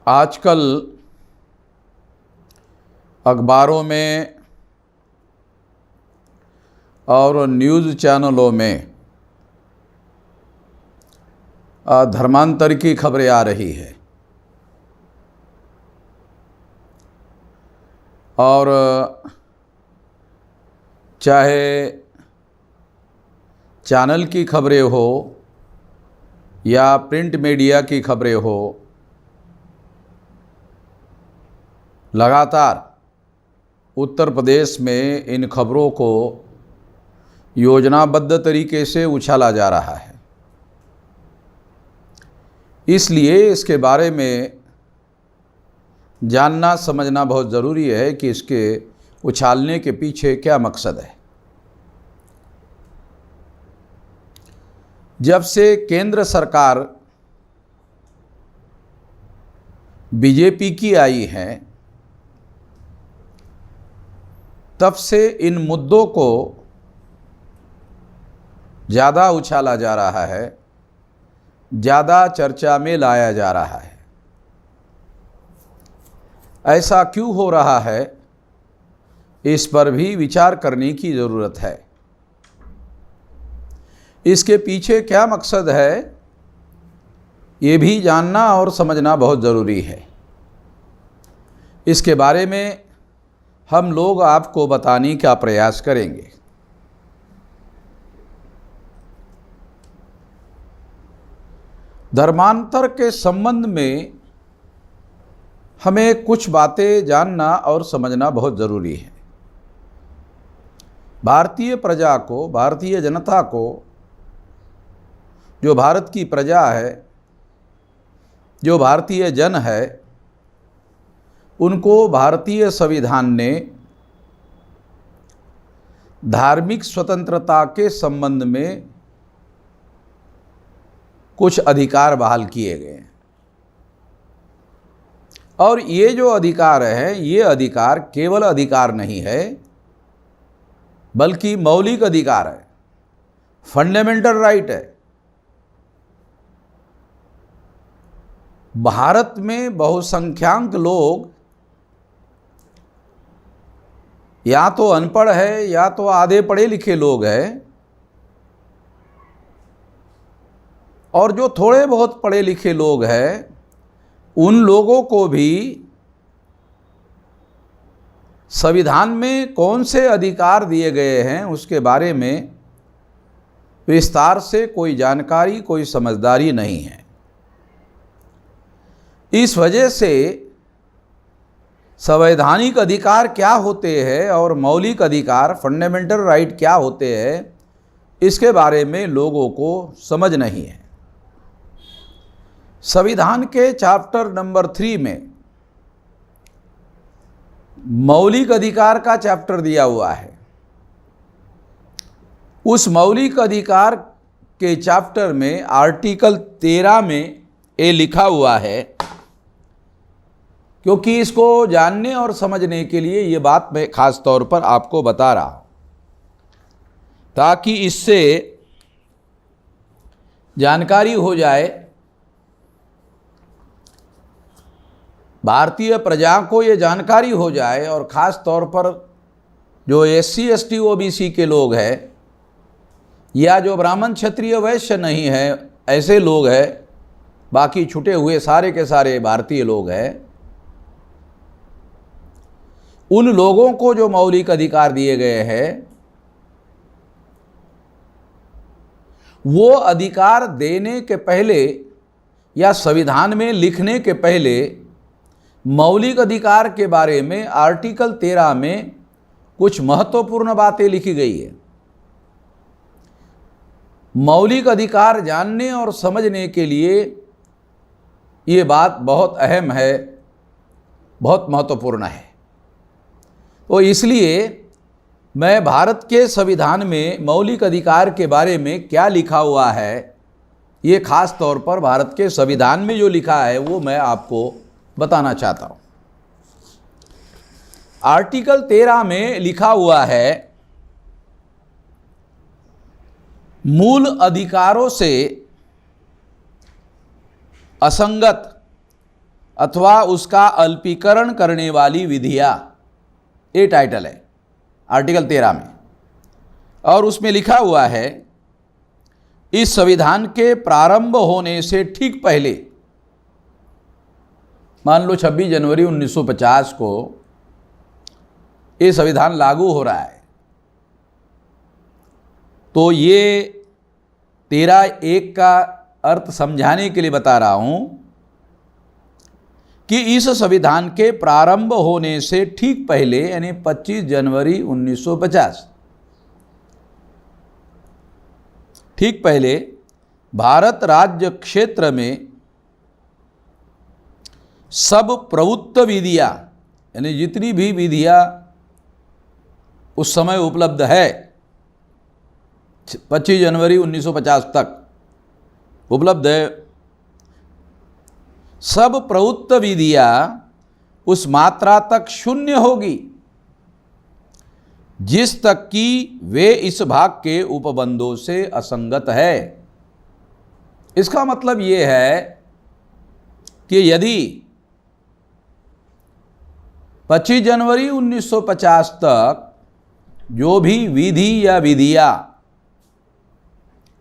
आजकल अखबारों में और न्यूज़ चैनलों में धर्मांतर की खबरें आ रही है और चाहे चैनल की खबरें हो या प्रिंट मीडिया की खबरें हो, लगातार उत्तर प्रदेश में इन खबरों को योजनाबद्ध तरीके से उछाला जा रहा है। इसलिए इसके बारे में जानना समझना बहुत ज़रूरी है कि इसके उछालने के पीछे क्या मकसद है। जब से केंद्र सरकार बीजेपी की आई है, तब से इन मुद्दों को ज़्यादा उछाला जा रहा है, ज़्यादा चर्चा में लाया जा रहा है। ऐसा क्यों हो रहा है, इस पर भी विचार करने की ज़रूरत है। इसके पीछे क्या मकसद है, ये भी जानना और समझना बहुत ज़रूरी है। इसके बारे में हम लोग आपको बताने का प्रयास करेंगे। धर्मांतर के संबंध में हमें कुछ बातें जानना और समझना बहुत ज़रूरी है। भारतीय प्रजा को, भारतीय जनता को, जो भारत की प्रजा है, जो भारतीय जन है, उनको भारतीय संविधान ने धार्मिक स्वतंत्रता के संबंध में कुछ अधिकार बहाल किए गए हैं। और ये जो अधिकार है, ये अधिकार केवल अधिकार नहीं है, बल्कि मौलिक अधिकार है, फंडामेंटल राइट है। भारत में बहुसंख्यक लोग या तो अनपढ़ है या तो आधे पढ़े लिखे लोग हैं, और जो थोड़े बहुत पढ़े लिखे लोग हैं, उन लोगों को भी संविधान में कौन से अधिकार दिए गए हैं उसके बारे में विस्तार से कोई जानकारी, कोई समझदारी नहीं है। इस वजह से संवैधानिक अधिकार क्या होते हैं और मौलिक अधिकार, फंडामेंटल राइट क्या होते हैं, इसके बारे में लोगों को समझ नहीं है। संविधान के चैप्टर नंबर 3 में मौलिक अधिकार का चैप्टर दिया हुआ है। उस मौलिक अधिकार के चैप्टर में आर्टिकल 13 में ये लिखा हुआ है, क्योंकि इसको जानने और समझने के लिए ये बात मैं खास तौर पर आपको बता रहा हूँ, ताकि इससे जानकारी हो जाए, भारतीय प्रजा को ये जानकारी हो जाए, और ख़ास तौर पर जो SC ST OBC के लोग हैं या जो ब्राह्मण क्षत्रिय वैश्य नहीं है, ऐसे लोग हैं, बाकी छुटे हुए सारे के सारे भारतीय लोग हैं, उन लोगों को जो मौलिक अधिकार दिए गए हैं, वो अधिकार देने के पहले या संविधान में लिखने के पहले मौलिक अधिकार के बारे में आर्टिकल 13 में कुछ महत्वपूर्ण बातें लिखी गई है। मौलिक अधिकार जानने और समझने के लिए ये बात बहुत अहम है, बहुत महत्वपूर्ण है। तो इसलिए मैं भारत के संविधान में मौलिक अधिकार के बारे में क्या लिखा हुआ है, ये खास तौर पर भारत के संविधान में जो लिखा है वो मैं आपको बताना चाहता हूँ। आर्टिकल 13 में लिखा हुआ है, मूल अधिकारों से असंगत अथवा उसका अल्पीकरण करने वाली विधियां, ये टाइटल है आर्टिकल 13 में। और उसमें लिखा हुआ है, इस संविधान के प्रारंभ होने से ठीक पहले, मान लो 26 जनवरी 1950 को ये संविधान लागू हो रहा है, तो ये 13(1) का अर्थ समझाने के लिए बता रहा हूं कि इस संविधान के प्रारंभ होने से ठीक पहले, यानी 25 जनवरी 1950, ठीक पहले भारत राज्य क्षेत्र में सब प्रभुत्व विधियां, यानी जितनी भी विधियां उस समय उपलब्ध है 25 जनवरी 1950 तक उपलब्ध है, सब प्रभुत्व विधियां उस मात्रा तक शून्य होगी जिस तक कि वे इस भाग के उपबंधों से असंगत है। इसका मतलब ये है कि यदि 25 जनवरी 1950 तक जो भी विधि या विधियां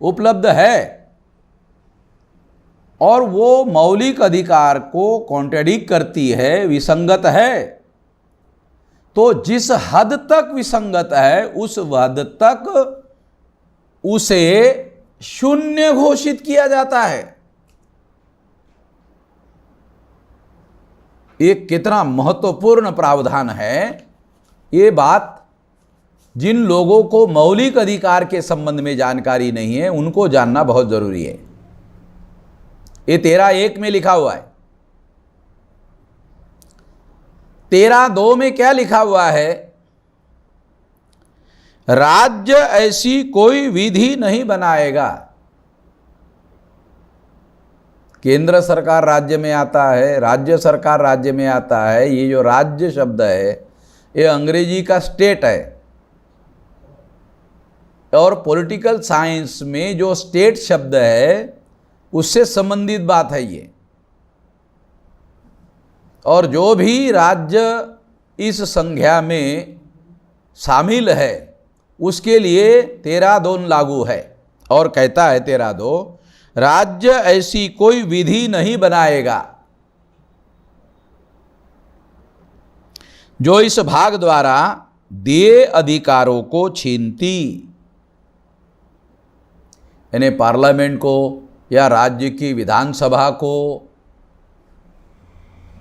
उपलब्ध है और वो मौलिक अधिकार को कॉन्ट्रडिक्ट करती है, विसंगत है, तो जिस हद तक विसंगत है उस हद तक उसे शून्य घोषित किया जाता है। ये कितना महत्वपूर्ण प्रावधान है। ये बात जिन लोगों को मौलिक अधिकार के संबंध में जानकारी नहीं है उनको जानना बहुत जरूरी है। ये 13(1) में लिखा हुआ है। 13(2) में क्या लिखा हुआ है? राज्य ऐसी कोई विधि नहीं बनाएगा। केंद्र सरकार राज्य में आता है, राज्य सरकार राज्य में आता है। ये जो राज्य शब्द है ये अंग्रेजी का स्टेट है, और पॉलिटिकल साइंस में जो स्टेट शब्द है उससे संबंधित बात है ये। और जो भी राज्य इस संज्ञा में शामिल है उसके लिए 13(2) लागू है। और कहता है 13(2), राज्य ऐसी कोई विधि नहीं बनाएगा जो इस भाग द्वारा दिए अधिकारों को छीनती, यानी पार्लियामेंट को या राज्य की विधानसभा को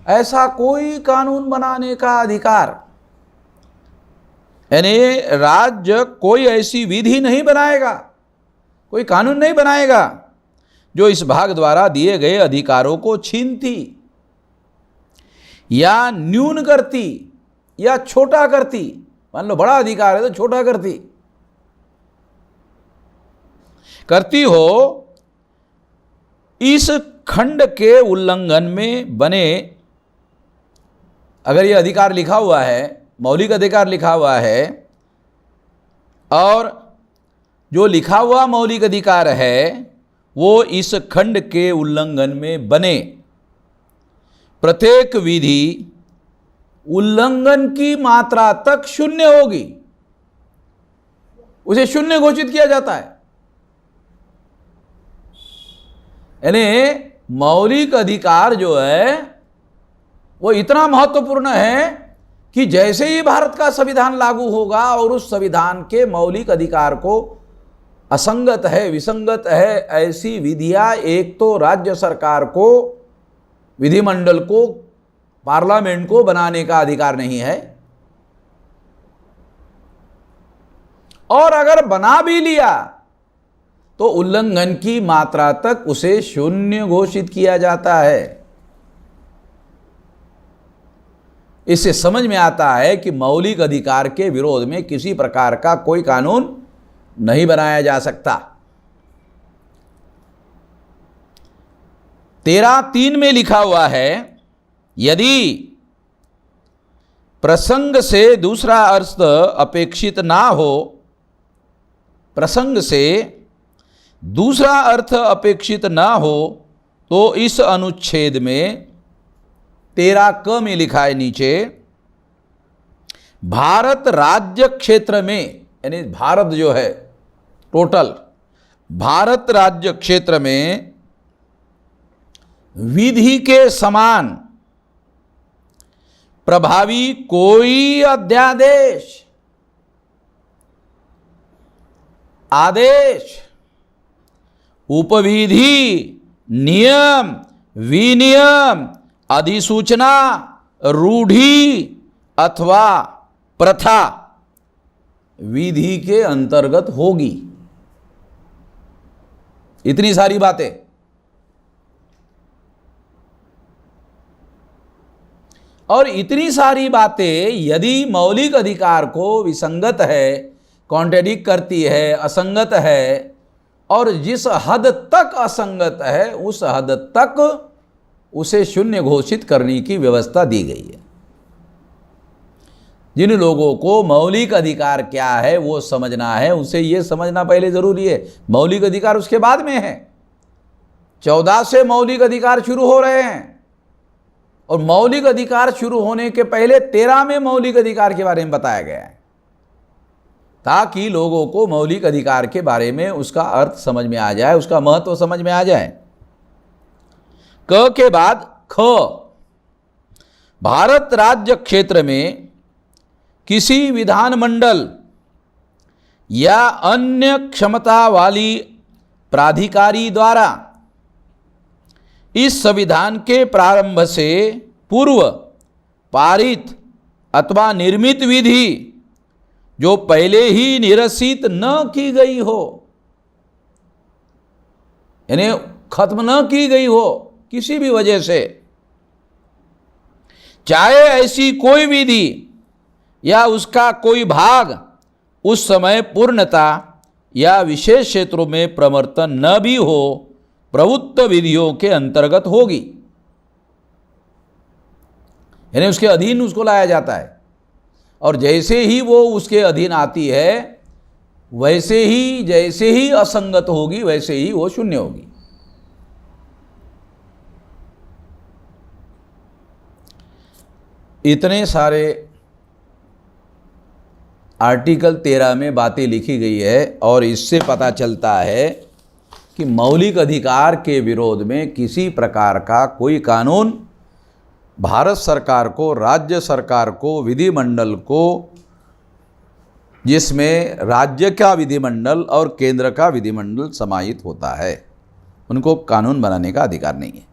ऐसा कोई कानून बनाने का अधिकार, यानी राज्य कोई ऐसी विधि नहीं बनाएगा, कोई कानून नहीं बनाएगा जो इस भाग द्वारा दिए गए अधिकारों को छीनती या न्यून करती या छोटा करती। मान लो बड़ा अधिकार है तो छोटा करती हो, इस खंड के उल्लंघन में बने। अगर ये अधिकार लिखा हुआ है, मौलिक अधिकार लिखा हुआ है, और जो लिखा हुआ मौलिक अधिकार है वो इस खंड के उल्लंघन में बने, प्रत्येक विधि उल्लंघन की मात्रा तक शून्य होगी, उसे शून्य घोषित किया जाता है। यानी मौलिक अधिकार जो है वो इतना महत्वपूर्ण है कि जैसे ही भारत का संविधान लागू होगा और उस संविधान के मौलिक अधिकार को असंगत है, विसंगत है, ऐसी विधियां एक तो राज्य सरकार को, विधिमंडल को, पार्लियामेंट को बनाने का अधिकार नहीं है, और अगर बना भी लिया तो उल्लंघन की मात्रा तक उसे शून्य घोषित किया जाता है। इससे समझ में आता है कि मौलिक अधिकार के विरोध में किसी प्रकार का कोई कानून नहीं बनाया जा सकता। 13(3) में लिखा हुआ है, यदि प्रसंग से दूसरा अर्थ अपेक्षित ना हो, प्रसंग से दूसरा अर्थ अपेक्षित ना हो तो इस अनुच्छेद में 13 में लिखा है नीचे, भारत राज्य क्षेत्र में, यानी भारत जो है टोटल, भारत राज्य क्षेत्र में विधि के समान प्रभावी कोई अध्यादेश, आदेश, उपविधि, नियम, विनियम, अधिसूचना, रूढ़ी अथवा प्रथा विधि के अंतर्गत होगी। इतनी सारी बातें। और इतनी सारी बातें यदि मौलिक अधिकार को विसंगत है, कॉन्ट्रडिक्ट करती है, असंगत है, और जिस हद तक असंगत है उस हद तक उसे शून्य घोषित करने की व्यवस्था दी गई है। जिन लोगों को मौलिक अधिकार क्या है वो समझना है, उसे ये समझना पहले जरूरी है। मौलिक अधिकार उसके बाद में है। 14 से मौलिक अधिकार शुरू हो रहे हैं और मौलिक अधिकार शुरू होने के पहले 13 में मौलिक अधिकार के बारे में बताया गया है, ताकि लोगों को मौलिक अधिकार के बारे में उसका अर्थ समझ में आ जाए, उसका महत्व समझ में आ जाए। क के बाद ख, भारत राज्य क्षेत्र में किसी विधानमंडल या अन्य क्षमता वाली प्राधिकारी द्वारा इस संविधान के प्रारंभ से पूर्व पारित अथवा निर्मित विधि जो पहले ही निरसित न की गई हो, यानी खत्म न की गई हो किसी भी वजह से, चाहे ऐसी कोई विधि या उसका कोई भाग उस समय पूर्णता या विशेष क्षेत्रों में प्रवर्तन न भी हो, प्रभुत्व विधियों के अंतर्गत होगी। यानी उसके अधीन उसको लाया जाता है, और जैसे ही वो उसके अधीन आती है वैसे ही, जैसे ही असंगत होगी वैसे ही वो शून्य होगी। इतने सारे आर्टिकल 13 में बातें लिखी गई है और इससे पता चलता है कि मौलिक अधिकार के विरोध में किसी प्रकार का कोई कानून भारत सरकार को, राज्य सरकार को, विधिमंडल को, जिसमें राज्य का विधिमंडल और केंद्र का विधिमंडल समाहित होता है, उनको कानून बनाने का अधिकार नहीं है।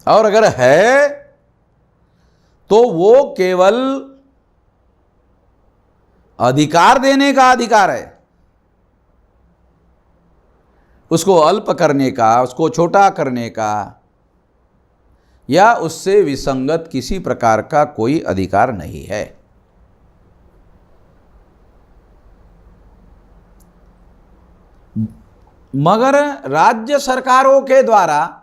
और अगर है तो वो केवल अधिकार देने का अधिकार है, उसको अल्प करने का, उसको छोटा करने का या उससे विसंगत किसी प्रकार का कोई अधिकार नहीं है। मगर राज्य सरकारों के द्वारा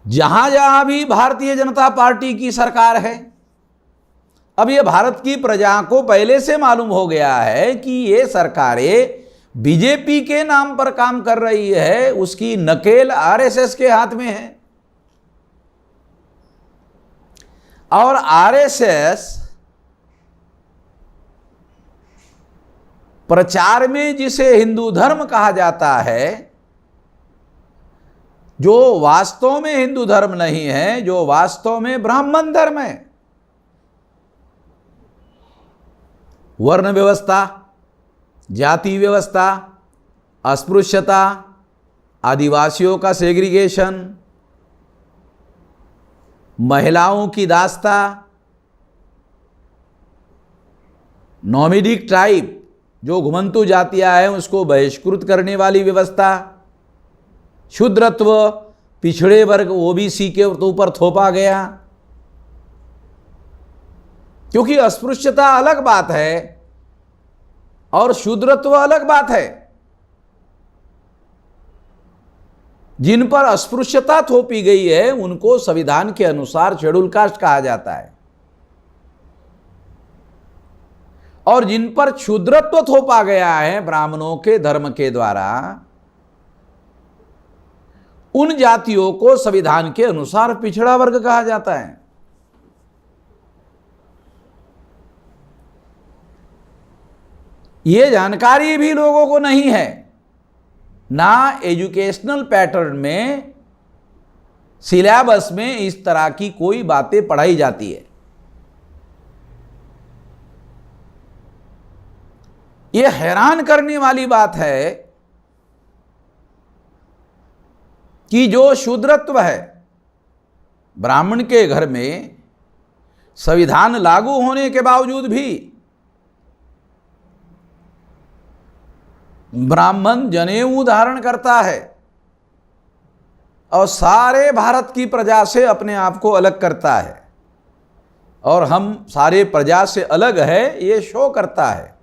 जहां जहां भी भारतीय जनता पार्टी की सरकार है, अब ये भारत की प्रजा को पहले से मालूम हो गया है कि ये सरकारें बीजेपी के नाम पर काम कर रही है, उसकी नकेल आरएसएस के हाथ में है। और आरएसएस प्रचार में जिसे हिंदू धर्म कहा जाता है, जो वास्तव में हिंदू धर्म नहीं है, जो वास्तव में ब्राह्मण धर्म है, वर्ण व्यवस्था, जाति व्यवस्था, अस्पृश्यता, आदिवासियों का सेग्रीगेशन, महिलाओं की दास्ता, नॉमिडिक ट्राइब जो घुमंतु जातियां हैं उसको बहिष्कृत करने वाली व्यवस्था, शूद्रत्व, पिछड़े वर्ग ओबीसी के ऊपर थोपा गया। क्योंकि अस्पृश्यता अलग बात है और शूद्रत्व अलग बात है। जिन पर अस्पृश्यता थोपी गई है उनको संविधान के अनुसार शेड्यूल कास्ट कहा जाता है, और जिन पर शूद्रत्व थोपा गया है ब्राह्मणों के धर्म के द्वारा, उन जातियों को संविधान के अनुसार पिछड़ा वर्ग कहा जाता है। ये जानकारी भी लोगों को नहीं है, ना एजुकेशनल पैटर्न में, सिलेबस में इस तरह की कोई बातें पढ़ाई जाती है। यह हैरान करने वाली बात है कि जो शूद्रत्व है ब्राह्मण के घर में, संविधान लागू होने के बावजूद भी ब्राह्मण जनेऊ धारण करता है और सारे भारत की प्रजा से अपने आप को अलग करता है, और हम सारे प्रजा से अलग है ये शो करता है।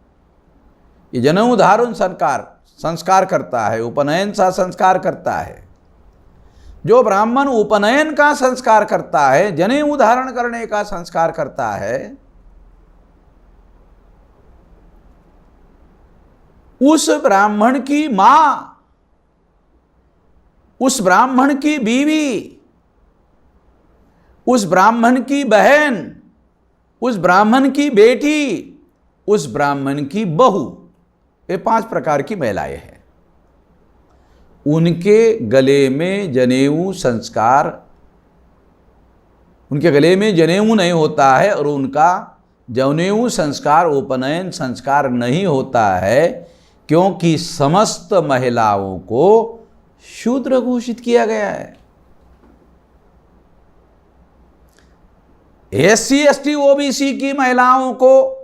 ये जनेऊ धारण संस्कार करता है, उपनयन सा संस्कार करता है। जो ब्राह्मण उपनयन का संस्कार करता है, जनेऊ धारण करने का संस्कार करता है, उस ब्राह्मण की मां, उस ब्राह्मण की बीवी, उस ब्राह्मण की बहन, उस ब्राह्मण की बेटी, उस ब्राह्मण की बहू, ये 5 प्रकार की महिलाएं हैं। उनके गले में जनेऊ संस्कार, उनके गले में जनेऊ नहीं होता है, और उनका जनेऊ संस्कार, उपनयन संस्कार नहीं होता है, क्योंकि समस्त महिलाओं को शूद्र घोषित किया गया है। SC ST OBC की महिलाओं को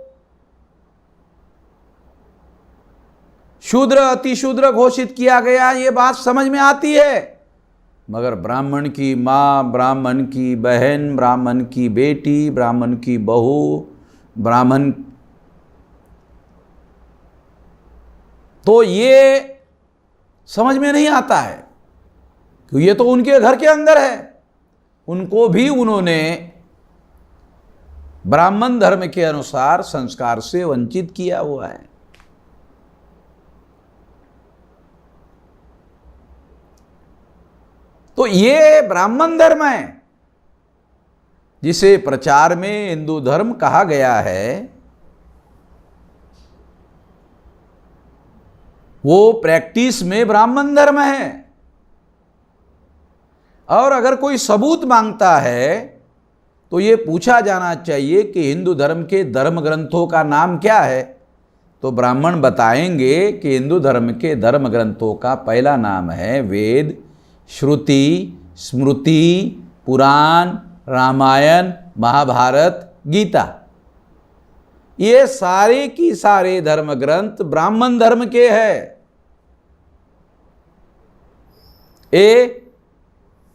शूद्र अतिशूद्र घोषित किया गया, ये बात समझ में आती है। मगर ब्राह्मण की मां, ब्राह्मण की बहन, ब्राह्मण की बेटी, ब्राह्मण की बहू, ब्राह्मण, तो ये समझ में नहीं आता है, क्योंकि ये तो उनके घर के अंदर है। उनको भी उन्होंने ब्राह्मण धर्म के अनुसार संस्कार से वंचित किया हुआ है। तो ये ब्राह्मण धर्म है जिसे प्रचार में हिंदू धर्म कहा गया है, वो प्रैक्टिस में ब्राह्मण धर्म है। और अगर कोई सबूत मांगता है तो ये पूछा जाना चाहिए कि हिंदू धर्म के धर्म ग्रंथों का नाम क्या है, तो ब्राह्मण बताएंगे कि हिंदू धर्म के धर्म ग्रंथों का पहला नाम है वेद, श्रुति, स्मृति, पुराण, रामायण, महाभारत, गीता। ये सारे की सारे धर्म ग्रंथ ब्राह्मण धर्म के हैं। ये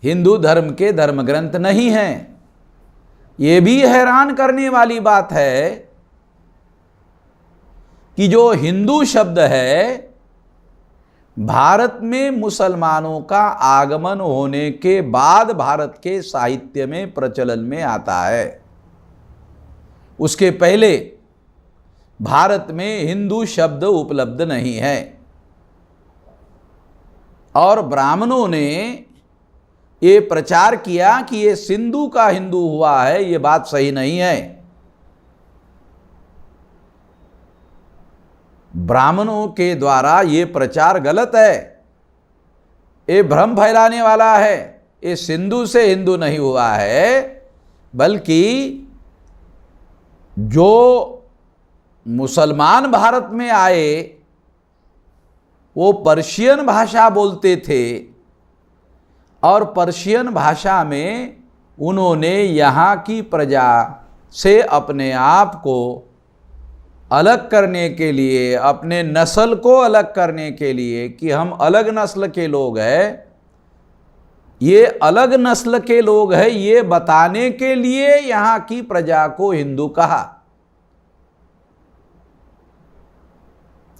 हिंदू धर्म के धर्म ग्रंथ नहीं हैं। ये भी हैरान करने वाली बात है कि जो हिंदू शब्द है, भारत में मुसलमानों का आगमन होने के बाद भारत के साहित्य में प्रचलन में आता है। उसके पहले भारत में हिंदू शब्द उपलब्ध नहीं है। और ब्राह्मणों ने ये प्रचार किया कि ये सिंधु का हिंदू हुआ है, ये बात सही नहीं है। ब्राह्मणों के द्वारा ये प्रचार गलत है, ये भ्रम फैलाने वाला है। ये सिंधु से हिंदू नहीं हुआ है, बल्कि जो मुसलमान भारत में आए वो पर्शियन भाषा बोलते थे, और पर्शियन भाषा में उन्होंने यहाँ की प्रजा से अपने आप को अलग करने के लिए, अपने नस्ल को अलग करने के लिए कि हम अलग नस्ल के लोग हैं, ये अलग नस्ल के लोग हैं, ये बताने के लिए यहाँ की प्रजा को हिंदू कहा।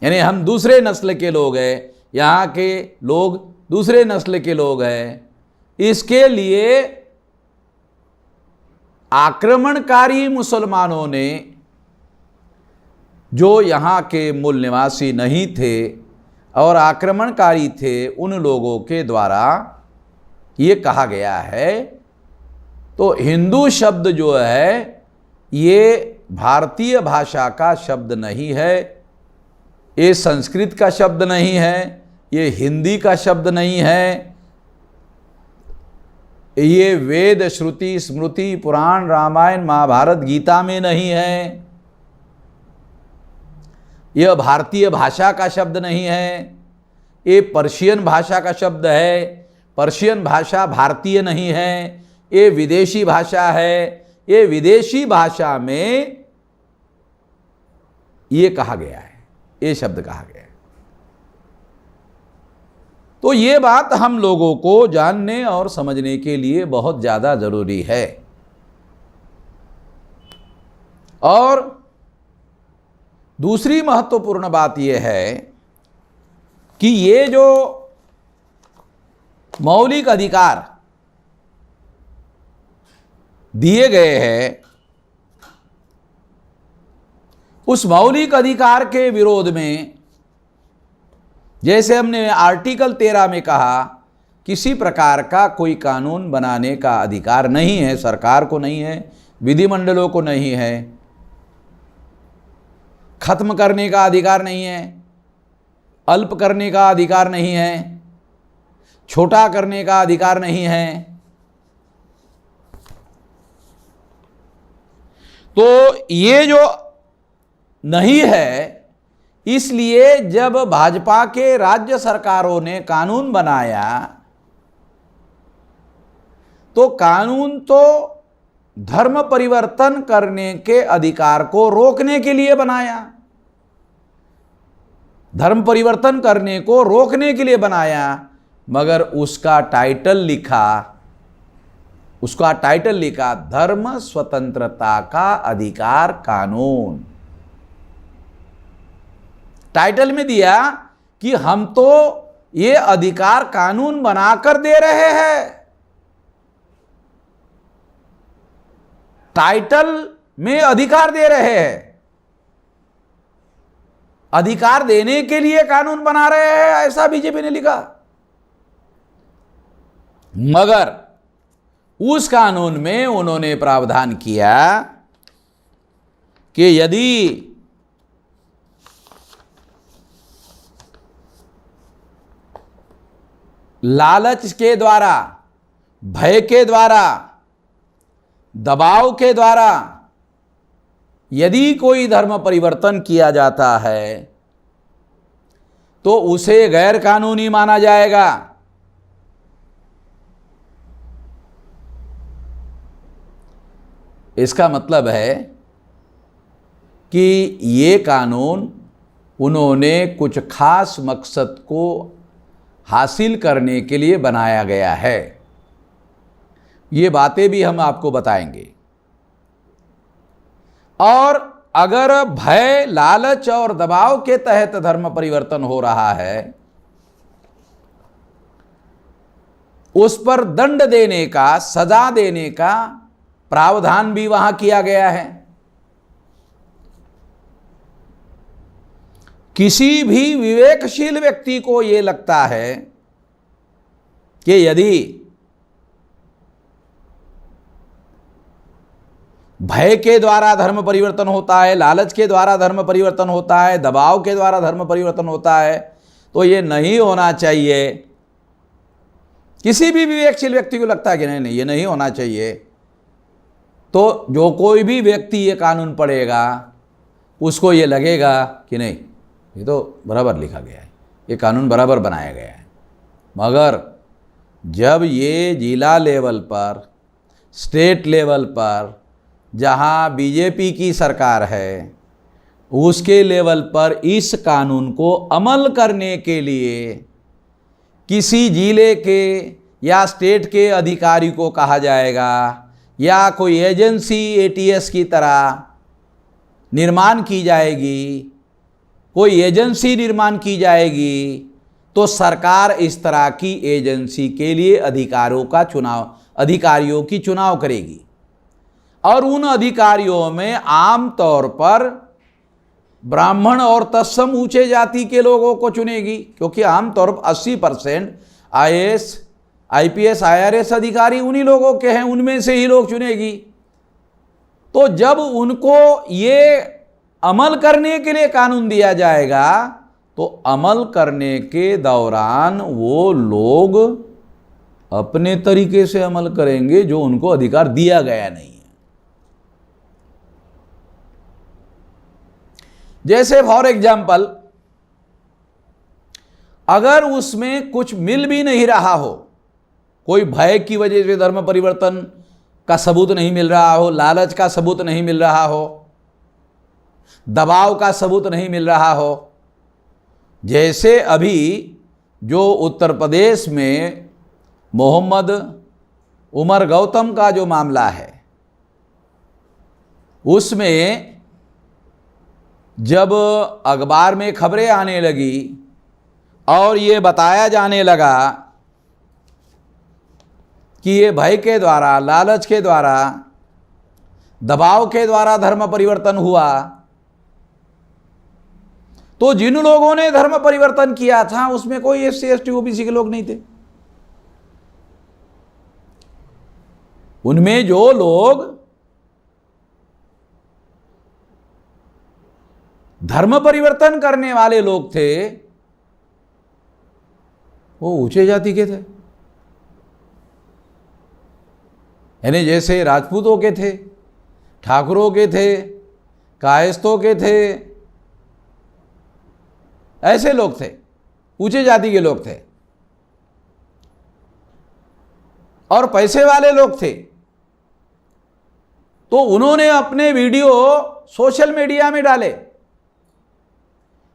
यानी हम दूसरे नस्ल के लोग हैं, यहाँ के लोग दूसरे नस्ल के लोग हैं। इसके लिए आक्रमणकारी मुसलमानों ने, जो यहाँ के मूल निवासी नहीं थे और आक्रमणकारी थे, उन लोगों के द्वारा ये कहा गया है। तो हिंदू शब्द जो है ये भारतीय भाषा का शब्द नहीं है, ये संस्कृत का शब्द नहीं है, ये हिंदी का शब्द नहीं है, ये वेद श्रुति स्मृति पुराण रामायण महाभारत गीता में नहीं है, यह भारतीय भाषा का शब्द नहीं है, ये पर्शियन भाषा का शब्द है। पर्शियन भाषा भारतीय नहीं है, ये विदेशी भाषा है। ये विदेशी भाषा में ये कहा गया है, ये शब्द कहा गया है। तो ये बात हम लोगों को जानने और समझने के लिए बहुत ज़्यादा ज़रूरी है। और दूसरी महत्वपूर्ण बात यह है कि ये जो मौलिक अधिकार दिए गए हैं, उस मौलिक अधिकार के विरोध में, जैसे हमने आर्टिकल 13 में कहा, किसी प्रकार का कोई कानून बनाने का अधिकार नहीं है, सरकार को नहीं है, विधिमंडलों को नहीं है, खत्म करने का अधिकार नहीं है, अल्प करने का अधिकार नहीं है, छोटा करने का अधिकार नहीं है। तो ये जो नहीं है, इसलिए जब भाजपा के राज्य सरकारों ने कानून बनाया तो कानून तो धर्म परिवर्तन करने के अधिकार को रोकने के लिए बनाया, धर्म परिवर्तन करने को रोकने के लिए बनाया, मगर उसका टाइटल लिखा धर्म स्वतंत्रता का अधिकार कानून। टाइटल में दिया कि हम तो ये अधिकार कानून बनाकर दे रहे हैं। टाइटल में अधिकार दे रहे हैं, अधिकार देने के लिए कानून बना रहे हैं, ऐसा बीजेपी ने लिखा। मगर उस कानून में उन्होंने प्रावधान किया कि यदि लालच के द्वारा, भय के द्वारा, दबाव के द्वारा यदि कोई धर्म परिवर्तन किया जाता है तो उसे गैर कानूनी माना जाएगा। इसका मतलब है कि ये कानून उन्होंने कुछ खास मकसद को हासिल करने के लिए बनाया गया है। ये बातें भी हम आपको बताएंगे। और अगर भय, लालच और दबाव के तहत धर्म परिवर्तन हो रहा है, उस पर दंड देने का, सजा देने का प्रावधान भी वहां किया गया है। किसी भी विवेकशील व्यक्ति को यह लगता है कि यदि भय के द्वारा धर्म परिवर्तन होता है, लालच के द्वारा धर्म परिवर्तन होता है, दबाव के द्वारा धर्म परिवर्तन होता है, तो ये नहीं होना चाहिए। किसी भी विवेकशील व्यक्ति को लगता है कि नहीं, ये नहीं होना चाहिए, तो जो कोई भी व्यक्ति ये कानून पढ़ेगा उसको ये लगेगा कि नहीं, ये तो बराबर लिखा गया है, ये कानून बराबर बनाया गया है। मगर जब ये जिला लेवल पर, स्टेट लेवल पर, जहाँ बीजेपी की सरकार है, उसके लेवल पर इस कानून को अमल करने के लिए किसी जिले के या स्टेट के अधिकारी को कहा जाएगा या कोई एजेंसी एटीएस की तरह निर्माण की जाएगी, कोई एजेंसी निर्माण की जाएगी, तो सरकार इस तरह की एजेंसी के लिए अधिकारियों की चुनाव करेगी। और उन अधिकारियों में आम तौर पर ब्राह्मण और तत्सम ऊंचे जाति के लोगों को चुनेगी, क्योंकि आमतौर पर 80% IAS आईपीएस आईआरएस अधिकारी उन्हीं लोगों के हैं, उनमें से ही लोग चुनेगी। तो जब उनको ये अमल करने के लिए कानून दिया जाएगा तो अमल करने के दौरान वो लोग अपने तरीके से अमल करेंगे जो उनको अधिकार दिया गया नहीं है। जैसे फॉर एग्जाम्पल, अगर उसमें कुछ मिल भी नहीं रहा हो, कोई भय की वजह से धर्म परिवर्तन का सबूत नहीं मिल रहा हो, लालच का सबूत नहीं मिल रहा हो, दबाव का सबूत नहीं मिल रहा हो, जैसे अभी जो उत्तर प्रदेश में मोहम्मद उमर गौतम का जो मामला है, उसमें जब अखबार में खबरें आने लगी और ये बताया जाने लगा कि ये भय के द्वारा, लालच के द्वारा, दबाव के द्वारा धर्म परिवर्तन हुआ, तो जिन लोगों ने धर्म परिवर्तन किया था उसमें कोई एससी एसटी ओबीसी के लोग नहीं थे। उनमें जो लोग धर्म परिवर्तन करने वाले लोग थे वो ऊंचे जाति के थे, यानी जैसे राजपूतों के थे, ठाकुरों के थे, कायस्थों के थे, ऐसे लोग थे, ऊंचे जाति के लोग थे और पैसे वाले लोग थे। तो उन्होंने अपने वीडियो सोशल मीडिया में डाले,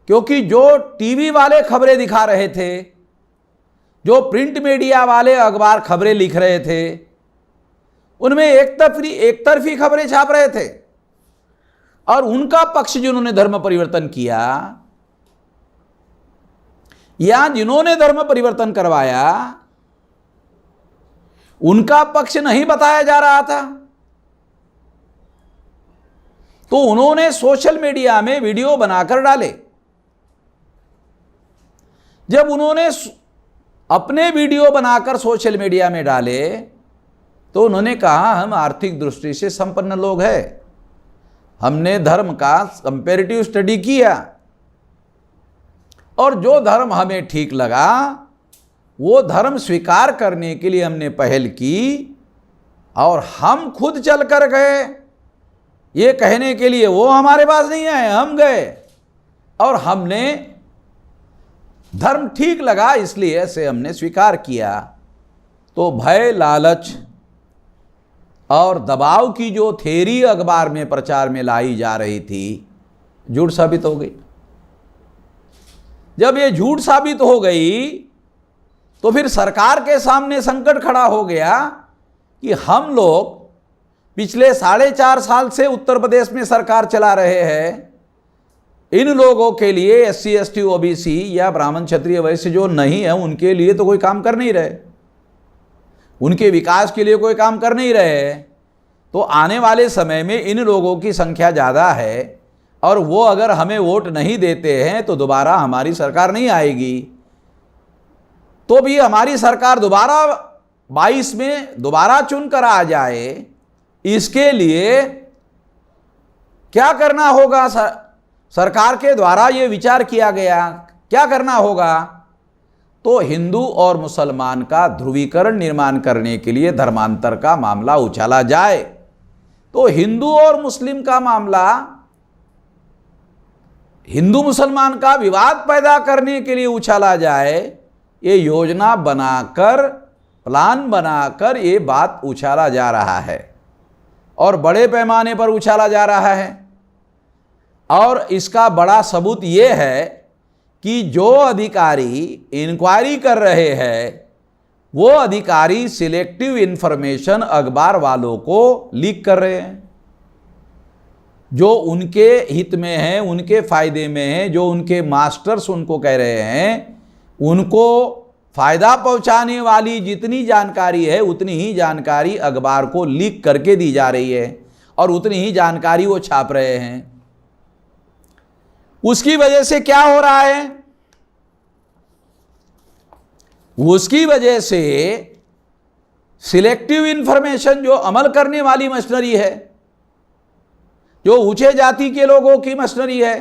क्योंकि जो टीवी वाले खबरें दिखा रहे थे, जो प्रिंट मीडिया वाले अखबार खबरें लिख रहे थे, उनमें एक तरफी खबरें छाप रहे थे और उनका पक्ष जिन्होंने धर्म परिवर्तन किया या जिन्होंने धर्म परिवर्तन करवाया उनका पक्ष नहीं बताया जा रहा था। तो उन्होंने सोशल मीडिया में वीडियो बनाकर डाले। जब उन्होंने अपने वीडियो बनाकर सोशल मीडिया में डाले तो उन्होंने कहा हम आर्थिक दृष्टि से संपन्न लोग हैं, हमने धर्म का कंपैरेटिव स्टडी किया और जो धर्म हमें ठीक लगा वो धर्म स्वीकार करने के लिए हमने पहल की और हम खुद चल कर गए, ये कहने के लिए वो हमारे पास नहीं आए, हम गए और हमने धर्म ठीक लगा इसलिए ऐसे हमने स्वीकार किया। तो भय, लालच और दबाव की जो थ्योरी अखबार में प्रचार में लाई जा रही थी झूठ साबित हो गई। जब ये झूठ साबित हो गई तो फिर सरकार के सामने संकट खड़ा हो गया कि हम लोग पिछले 4.5 साल से उत्तर प्रदेश में सरकार चला रहे हैं, इन लोगों के लिए एससी एसटी ओबीसी या ब्राह्मण क्षत्रिय वैश्य जो नहीं है उनके लिए तो कोई काम कर नहीं रहे, उनके विकास के लिए कोई काम कर नहीं रहे। तो आने वाले समय में इन लोगों की संख्या ज़्यादा है और वो अगर हमें वोट नहीं देते हैं तो दोबारा हमारी सरकार नहीं आएगी। तो भी हमारी सरकार दोबारा 22 में दोबारा चुनकर आ जाए, इसके लिए क्या करना होगा? सरकार के द्वारा ये विचार किया गया क्या करना होगा? तो हिंदू और मुसलमान का ध्रुवीकरण निर्माण करने के लिए धर्मांतर का मामला उछाला जाए। तो हिंदू और मुस्लिम का मामला, हिंदू मुसलमान का विवाद पैदा करने के लिए उछाला जाए, ये योजना बनाकर, प्लान बनाकर ये बात उछाला जा रहा है और बड़े पैमाने पर उछाला जा रहा है। और इसका बड़ा सबूत ये है कि जो अधिकारी इंक्वायरी कर रहे हैं वो अधिकारी सिलेक्टिव इंफॉर्मेशन अखबार वालों को लीक कर रहे हैं, जो उनके हित में है, उनके फायदे में है, जो उनके मास्टर्स उनको कह रहे हैं, उनको फायदा पहुंचाने वाली जितनी जानकारी है उतनी ही जानकारी अखबार को लीक करके दी जा रही है और उतनी ही जानकारी वो छाप रहे हैं। उसकी वजह से क्या हो रहा है? उसकी वजह से सिलेक्टिव इंफॉर्मेशन जो अमल करने वाली मशीनरी है, जो ऊंचे जाति के लोगों की मशीनरी है,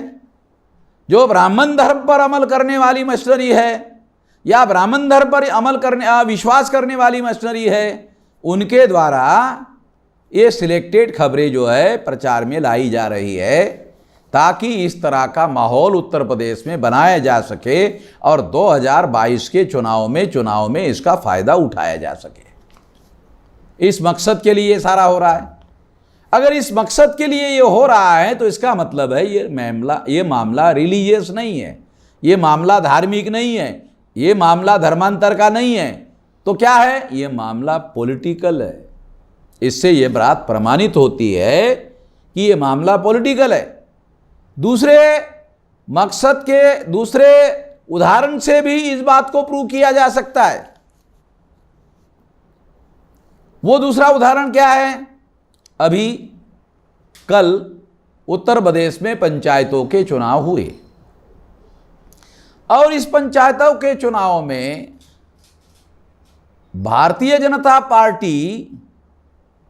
जो ब्राह्मण धर्म पर अमल करने वाली मशीनरी है या ब्राह्मण धर्म पर अमल करने विश्वास करने वाली मशीनरी है, उनके द्वारा ये सिलेक्टेड खबरें जो है प्रचार में लाई जा रही है ताकि इस तरह का माहौल उत्तर प्रदेश में बनाया जा सके और 2022 के चुनाव में इसका फायदा उठाया जा सके। इस मकसद के लिए ये सारा हो रहा है। अगर इस मकसद के लिए ये हो रहा है तो इसका मतलब है ये मामला रिलीजियस नहीं है, ये मामला धार्मिक नहीं है, ये मामला धर्मांतर का नहीं है, तो क्या है, ये मामला पॉलिटिकल है। इससे ये बात प्रमाणित होती है कि ये मामला पॉलिटिकल है। दूसरे मकसद के दूसरे उदाहरण से भी इस बात को प्रूव किया जा सकता है। वो दूसरा उदाहरण क्या है? अभी कल उत्तर प्रदेश में पंचायतों के चुनाव हुए और इस पंचायतों के चुनाव में भारतीय जनता पार्टी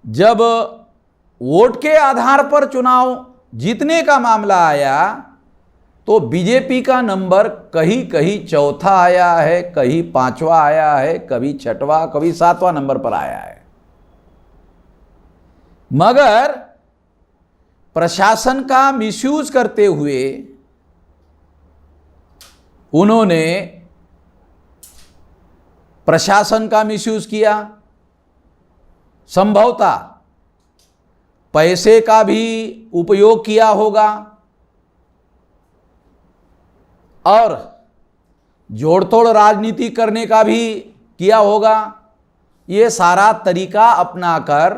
जब वोट के आधार पर चुनाव जीतने का मामला आया तो बीजेपी का नंबर कहीं कहीं चौथा आया है, कहीं पांचवा आया है, कभी छठवां, कभी सातवां नंबर पर आया है। मगर प्रशासन का मिसयूज करते हुए उन्होंने प्रशासन का मिसयूज किया, संभवतः पैसे का भी उपयोग किया होगा और जोड़तोड़ राजनीति करने का भी किया होगा। ये सारा तरीका अपनाकर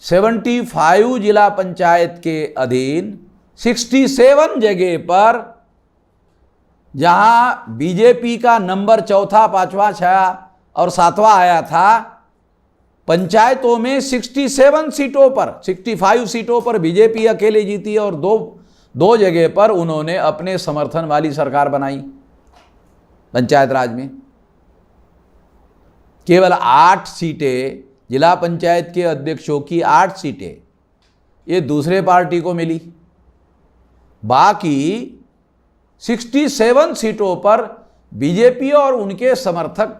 75 जिला पंचायत के अधीन 67 जगह पर जहां बीजेपी का नंबर चौथा, पांचवा, छठा और सातवां आया था, पंचायतों में 67 सीटों पर 65 सीटों पर बीजेपी अकेले जीती और दो जगह पर उन्होंने अपने समर्थन वाली सरकार बनाई। पंचायत राज में केवल 8 सीटें, जिला पंचायत के अध्यक्षों की 8 सीटें ये दूसरे पार्टी को मिली। बाकी 67 सीटों पर बीजेपी और उनके समर्थक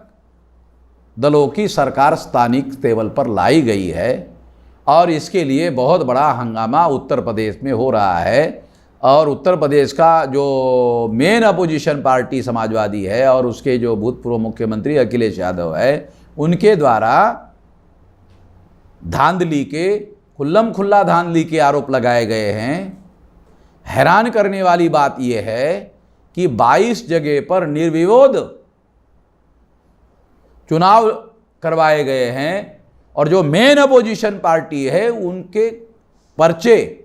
दलों की सरकार स्थानिक लेवल पर लाई गई है और इसके लिए बहुत बड़ा हंगामा उत्तर प्रदेश में हो रहा है। और उत्तर प्रदेश का जो मेन अपोजिशन पार्टी समाजवादी है और उसके जो भूतपूर्व मुख्यमंत्री अखिलेश यादव है, उनके द्वारा धांधली के, खुल्लम खुल्ला धांधली के आरोप लगाए गए हैं। हैरान करने वाली बात यह है कि 22 जगह पर निर्विरोध चुनाव करवाए गए हैं और जो मेन अपोजिशन पार्टी है उनके पर्चे,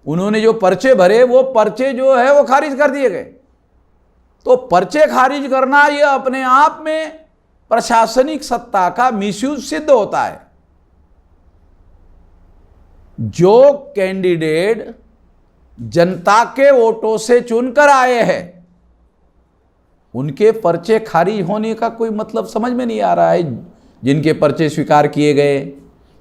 उन्होंने जो पर्चे भरे वो पर्चे जो है वो खारिज कर दिए गए। तो पर्चे खारिज करना ये अपने आप में प्रशासनिक सत्ता का मिसयूज सिद्ध होता है। जो कैंडिडेट जनता के वोटों से चुनकर आए हैं उनके पर्चे खारिज होने का कोई मतलब समझ में नहीं आ रहा है। जिनके पर्चे स्वीकार किए गए,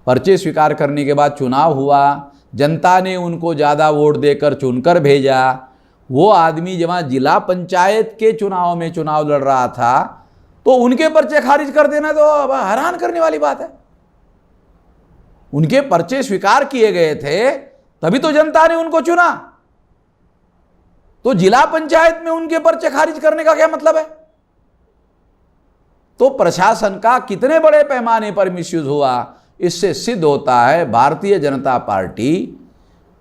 पर्चे स्वीकार करने के बाद चुनाव हुआ, जनता ने उनको ज़्यादा वोट देकर चुनकर भेजा, वो आदमी जब जिला पंचायत के चुनाव में चुनाव लड़ रहा था तो उनके पर्चे खारिज कर देना तो अब हैरान करने वाली बात है। उनके पर्चे स्वीकार किए गए थे तभी तो जनता ने उनको चुना, तो जिला पंचायत में उनके पर्चे खारिज करने का क्या मतलब है? तो प्रशासन का कितने बड़े पैमाने पर मिसयूज हुआ, इससे सिद्ध होता है भारतीय जनता पार्टी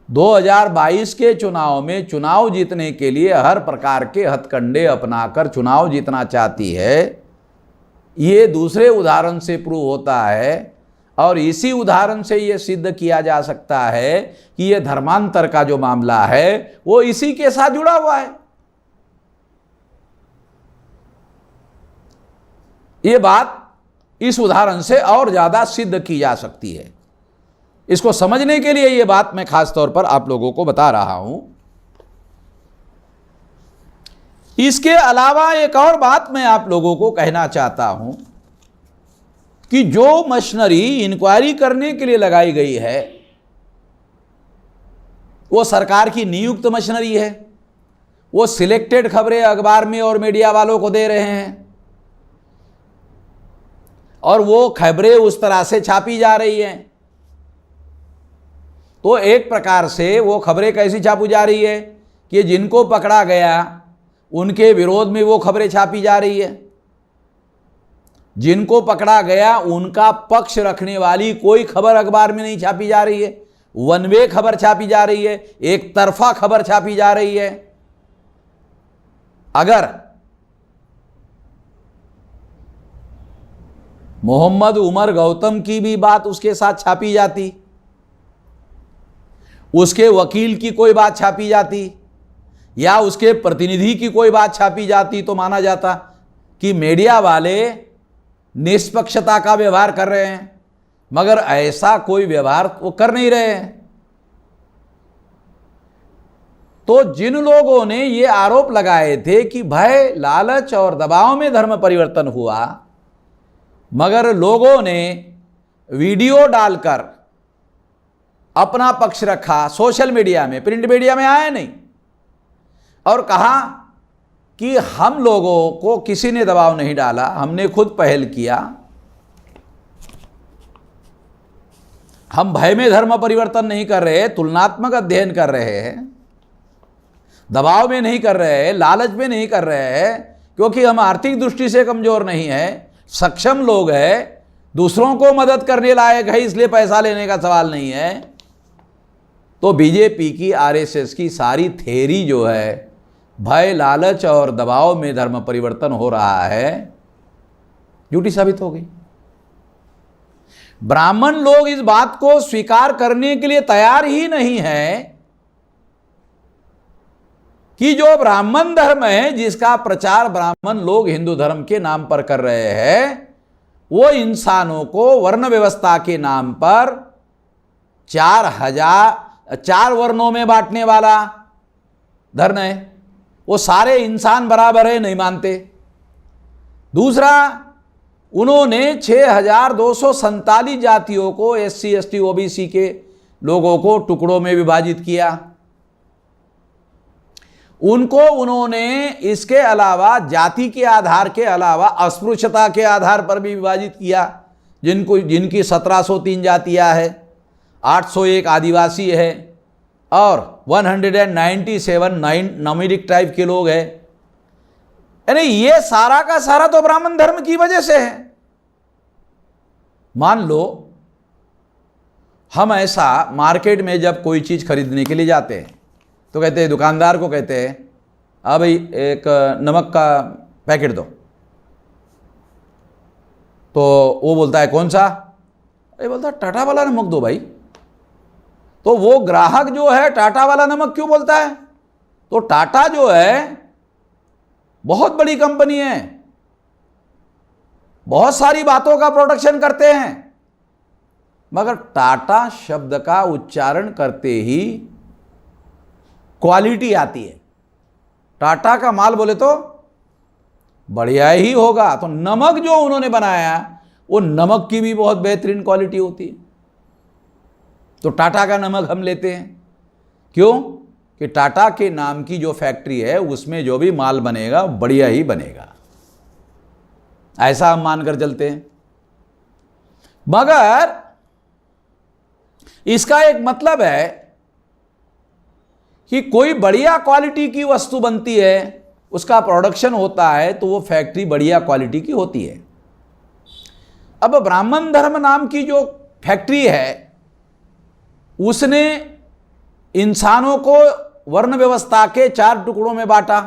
2022 के चुनाव में चुनाव जीतने के लिए हर प्रकार के हथकंडे अपनाकर चुनाव जीतना चाहती है। ये दूसरे उदाहरण से प्रूव होता है और इसी उदाहरण से ये सिद्ध किया जा सकता है कि ये धर्मांतर का जो मामला है वो इसी के साथ जुड़ा हुआ है। ये बात इस उदाहरण से और ज्यादा सिद्ध की जा सकती है। इसको समझने के लिए ये बात मैं खास तौर पर आप लोगों को बता रहा हूं। इसके अलावा एक और बात मैं आप लोगों को कहना चाहता हूं कि जो मशीनरी इंक्वायरी करने के लिए लगाई गई है वो सरकार की नियुक्त मशीनरी है, वो सिलेक्टेड खबरें अखबार में और मीडिया वालों को दे रहे हैं और वो खबरें उस तरह से छापी जा रही हैं। तो एक प्रकार से वो खबरें कैसी छापी जा रही है कि जिनको पकड़ा गया उनके विरोध में वो खबरें छापी जा रही है, जिनको पकड़ा गया उनका पक्ष रखने वाली कोई खबर अखबार में नहीं छापी जा रही है, वन वे खबर छापी जा रही है, एक तरफा खबर छापी जा रही है। अगर मोहम्मद उमर गौतम की भी बात उसके साथ छापी जाती, उसके वकील की कोई बात छापी जाती या उसके प्रतिनिधि की कोई बात छापी जाती तो माना जाता कि मीडिया वाले निष्पक्षता का व्यवहार कर रहे हैं, मगर ऐसा कोई व्यवहार वो कर नहीं रहे हैं। तो जिन लोगों ने ये आरोप लगाए थे कि भय, लालच और दबाव में धर्म परिवर्तन हुआ, मगर लोगों ने वीडियो डालकर अपना पक्ष रखा सोशल मीडिया में, प्रिंट मीडिया में आया नहीं, और कहा कि हम लोगों को किसी ने दबाव नहीं डाला, हमने खुद पहल किया, हम भय में धर्म परिवर्तन नहीं कर रहे, तुलनात्मक अध्ययन कर रहे हैं, दबाव में नहीं कर रहे हैं, लालच में नहीं कर रहे हैं, क्योंकि हम आर्थिक दृष्टि से कमजोर नहीं है, सक्षम लोग हैं, दूसरों को मदद करने लायक है, इसलिए पैसा लेने का सवाल नहीं है। तो बीजेपी की, आरएसएस की सारी थ्योरी जो है भय, लालच और दबाव में धर्म परिवर्तन हो रहा है, झूठी साबित हो गई। ब्राह्मण लोग इस बात को स्वीकार करने के लिए तैयार ही नहीं है कि जो ब्राह्मण धर्म है, जिसका प्रचार ब्राह्मण लोग हिंदू धर्म के नाम पर कर रहे हैं, वो इंसानों को वर्ण व्यवस्था के नाम पर 4 वर्णों में बांटने वाला धर्म है। वो सारे इंसान बराबर है नहीं मानते। दूसरा, उन्होंने 6247 जातियों को, SC ST OBC के लोगों को टुकड़ों में विभाजित किया। उनको उन्होंने इसके अलावा जाति के आधार के अलावा अस्पृश्यता के आधार पर भी विभाजित किया, जिनकी 1703 जातियां है, 801 आदिवासी है और 197 नॉमिडिक ट्राइब के लोग हैं। यानी ये सारा का सारा तो ब्राह्मण धर्म की वजह से है। मान लो हम ऐसा मार्केट में जब कोई चीज़ खरीदने के लिए जाते हैं तो कहते हैं, दुकानदार को कहते हैं, हाँ भाई एक नमक का पैकेट दो, तो वो बोलता है कौन सा? ये बोलता है टाटा वाला नमक दो भाई। तो वो ग्राहक जो है टाटा वाला नमक क्यों बोलता है? तो टाटा जो है बहुत बड़ी कंपनी है, बहुत सारी बातों का प्रोडक्शन करते हैं, मगर टाटा शब्द का उच्चारण करते ही क्वालिटी आती है। टाटा का माल बोले तो बढ़िया ही होगा। तो नमक जो उन्होंने बनाया वो नमक की भी बहुत बेहतरीन क्वालिटी होती है। तो टाटा का नमक हम लेते हैं, क्यों? कि टाटा के नाम की जो फैक्ट्री है उसमें जो भी माल बनेगा बढ़िया ही बनेगा, ऐसा हम मानकर चलते हैं। मगर इसका एक मतलब है कि कोई बढ़िया क्वालिटी की वस्तु बनती है, उसका प्रोडक्शन होता है, तो वो फैक्ट्री बढ़िया क्वालिटी की होती है। अब ब्राह्मण धर्म नाम की जो फैक्ट्री है उसने इंसानों को वर्ण व्यवस्था के 4 टुकड़ों में बांटा,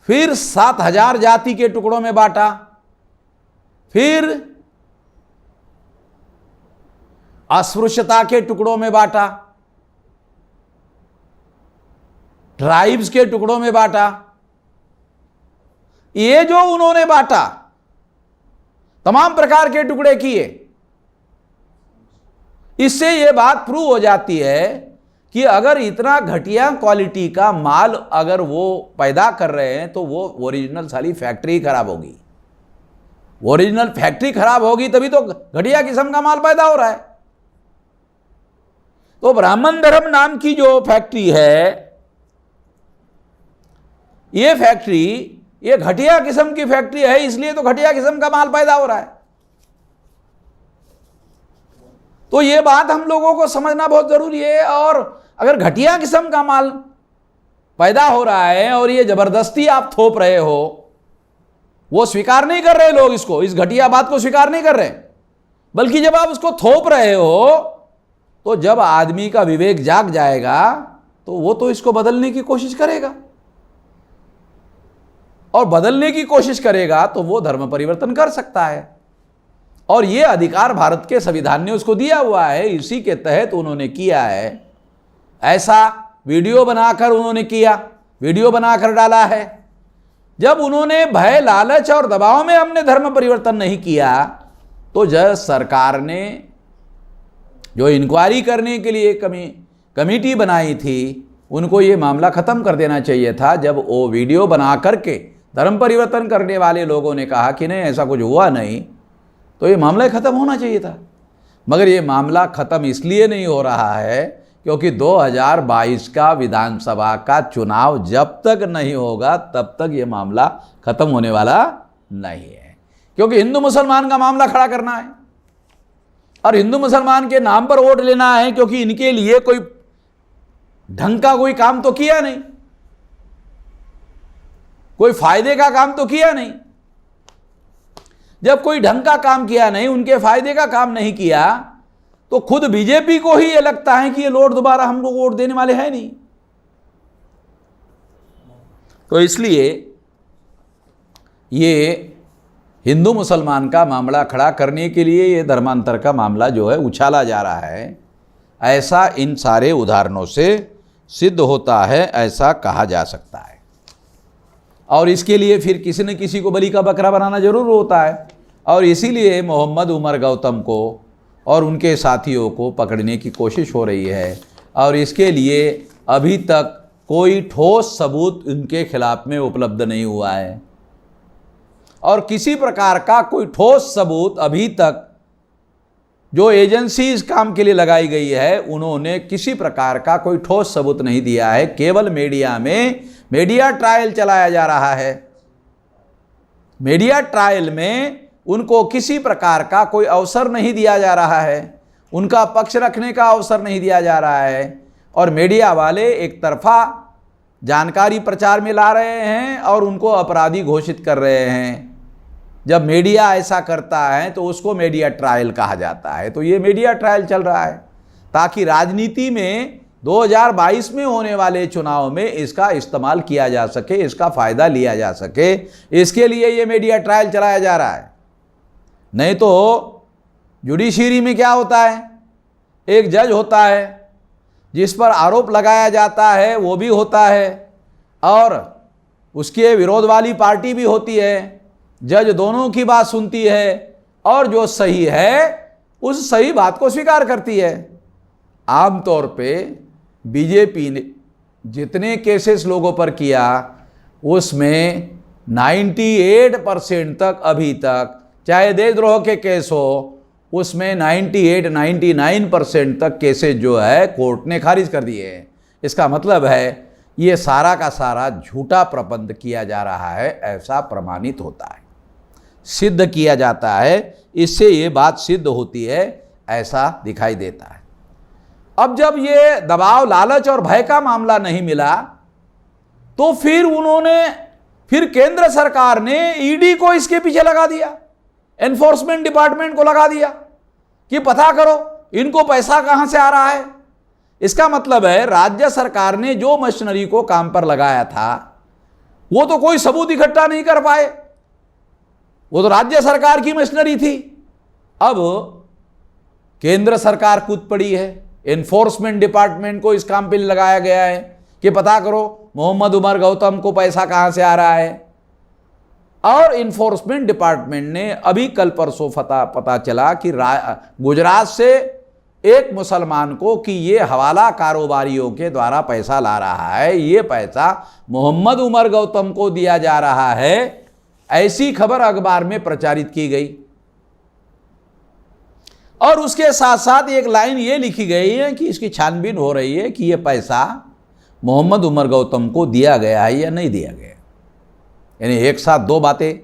फिर 7000 जाति के टुकड़ों में बांटा, फिर अस्पृश्यता के टुकड़ों में बांटा, ट्राइब्स के टुकड़ों में बांटा। ये जो उन्होंने बांटा, तमाम प्रकार के टुकड़े किए, इससे यह बात प्रूव हो जाती है कि अगर इतना घटिया क्वालिटी का माल अगर वो पैदा कर रहे हैं तो वो ओरिजिनल सारी फैक्ट्री खराब होगी। ओरिजिनल फैक्ट्री खराब होगी तभी तो घटिया किस्म का माल पैदा हो रहा है। तो ब्राह्मण धर्म नाम की जो फैक्ट्री है, ये फैक्ट्री ये घटिया किस्म की फैक्ट्री है, इसलिए तो घटिया किस्म का माल पैदा हो रहा है। तो ये बात हम लोगों को समझना बहुत जरूरी है। और अगर घटिया किस्म का माल पैदा हो रहा है और ये जबरदस्ती आप थोप रहे हो, वो स्वीकार नहीं कर रहे लोग, इसको, इस घटिया बात को स्वीकार नहीं कर रहे, बल्कि जब आप उसको थोप रहे हो तो जब आदमी का विवेक जाग जाएगा तो वो तो इसको बदलने की कोशिश करेगा, और बदलने की कोशिश करेगा तो वो धर्म परिवर्तन कर सकता है। और ये अधिकार भारत के संविधान ने उसको दिया हुआ है, इसी के तहत उन्होंने किया है। ऐसा वीडियो बनाकर उन्होंने किया, वीडियो बनाकर डाला है। जब उन्होंने भय, लालच और दबाव में हमने धर्म परिवर्तन नहीं किया, तो जब सरकार ने जो इंक्वायरी करने के लिए कमेटी बनाई थी, उनको ये मामला ख़त्म कर देना चाहिए था। जब वो वीडियो बना करके धर्म परिवर्तन करने वाले लोगों ने कहा कि नहीं ऐसा कुछ हुआ नहीं, तो ये मामला ख़त्म होना चाहिए था। मगर ये मामला ख़त्म इसलिए नहीं हो रहा है क्योंकि 2022 का विधानसभा का चुनाव जब तक नहीं होगा तब तक ये मामला ख़त्म होने वाला नहीं है। क्योंकि हिंदू मुसलमान का मामला खड़ा करना है और हिंदू मुसलमान के नाम पर वोट लेना है, क्योंकि इनके लिए कोई ढंग का कोई काम तो किया नहीं, कोई फायदे का काम तो किया नहीं। जब कोई ढंग का काम किया नहीं, उनके फायदे का काम नहीं किया, तो खुद बीजेपी को ही ये लगता है कि ये लोग दोबारा हम लोग वोट देने वाले हैं नहीं। तो इसलिए ये हिंदू मुसलमान का मामला खड़ा करने के लिए ये धर्मांतर का मामला जो है उछाला जा रहा है, ऐसा इन सारे उदाहरणों से सिद्ध होता है, ऐसा कहा जा सकता है। और इसके लिए फिर किसी न किसी को बलि का बकरा बनाना जरूर होता है, और इसीलिए मोहम्मद उमर गौतम को और उनके साथियों को पकड़ने की कोशिश हो रही है। और इसके लिए अभी तक कोई ठोस सबूत उनके खिलाफ में उपलब्ध नहीं हुआ है, और किसी प्रकार का कोई ठोस सबूत अभी तक जो एजेंसी इस काम के लिए लगाई गई है, उन्होंने किसी प्रकार का कोई ठोस सबूत नहीं दिया है। केवल मीडिया में मीडिया ट्रायल चलाया जा रहा है। मीडिया ट्रायल में उनको किसी प्रकार का कोई अवसर नहीं दिया जा रहा है, उनका पक्ष रखने का अवसर नहीं दिया जा रहा है, और मीडिया वाले एक तरफा जानकारी प्रचार में ला रहे हैं और उनको अपराधी घोषित कर रहे हैं। जब मीडिया ऐसा करता है तो उसको मीडिया ट्रायल कहा जाता है। तो ये मीडिया ट्रायल चल रहा है ताकि राजनीति में 2022 में होने वाले चुनाव में इसका इस्तेमाल किया जा सके, इसका फ़ायदा लिया जा सके, इसके लिए ये मीडिया ट्रायल चलाया जा रहा है। नहीं तो जुडिशरी में क्या होता है, एक जज होता है जिस पर आरोप लगाया जाता है, वो भी होता है, और उसके विरोध वाली पार्टी भी होती है। जज दोनों की बात सुनती है और जो सही है उस सही बात को स्वीकार करती है। आमतौर पे बीजेपी ने जितने केसेस लोगों पर किया उसमें 98% तक अभी तक, चाहे देशद्रोह के केस हो, उसमें 98-99% तक केसेस जो है कोर्ट ने खारिज कर दिए हैं। इसका मतलब है ये सारा का सारा झूठा प्रबंध किया जा रहा है, ऐसा प्रमाणित होता है, सिद्ध किया जाता है। इससे ये बात सिद्ध होती है, ऐसा दिखाई देता है। अब जब ये दबाव, लालच और भय का मामला नहीं मिला तो फिर केंद्र सरकार ने ईडी को इसके पीछे लगा दिया, एनफोर्समेंट डिपार्टमेंट को लगा दिया कि पता करो इनको पैसा कहां से आ रहा है। इसका मतलब है राज्य सरकार ने जो मशीनरी को काम पर लगाया था वो तो कोई सबूत इकट्ठा नहीं कर पाए, वो तो राज्य सरकार की मशीनरी थी। अब केंद्र सरकार कूद पड़ी है, एनफोर्समेंट डिपार्टमेंट को इस काम पे लगाया गया है कि पता करो मोहम्मद उमर गौतम को पैसा कहां से आ रहा है। और इन्फोर्समेंट डिपार्टमेंट ने अभी कल परसों पता चला कि गुजरात से एक मुसलमान को कि ये हवाला कारोबारियों के द्वारा पैसा ला रहा है, ये पैसा मोहम्मद उमर गौतम को दिया जा रहा है, ऐसी खबर अखबार में प्रचारित की गई और उसके साथ साथ एक लाइन ये लिखी गई है कि इसकी छानबीन हो रही है कि ये पैसा मोहम्मद उमर गौतम को दिया गया है या नहीं दिया गया। यानी एक साथ दो बातें,